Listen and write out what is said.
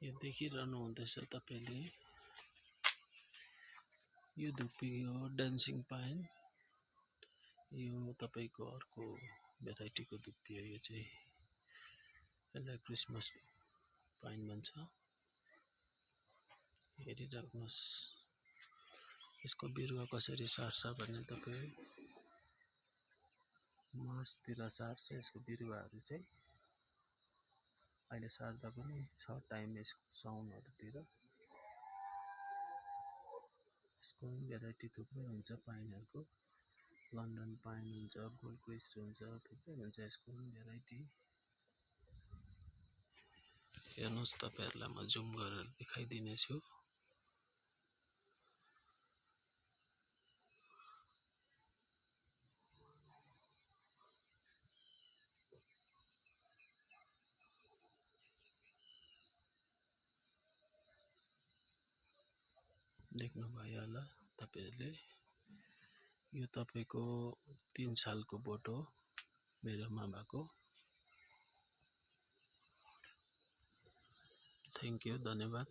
यो देखिरहनु हुँदैछ तपाईले यो धुप्पी हो डान्सिङ पाइन यो तपाईको अर्को भेराइटी को धुप्पी हो यो चाहिँ यसलाई क्रिसमस पाइन भन्छ हेरिराख्नुस् यसको बिरुवा कसरी सार्छ भन्ने तपाई मार्चतिर सार्छ यसको बिरुवाहरु चाहिँ अहिले सार्दा पनि छ टाइम यसको साउनहरुतिर यसको भेराइटी थुप्रै हुन्छ पाइनहरुको लन्डन पाइन हुन्छ गोल्ड कोस्ट हुन्छ थुप्रै हुन्छ यसको भेराइटी हेर्नुस् तपाईहरुलाई म जुम गरेर देखाइदिने छु देख्नु भयो होला तपाईहरुले यो तपाईको 3 सालको बोट हो मेरोमा भएको थ्यांक यू धन्यवाद।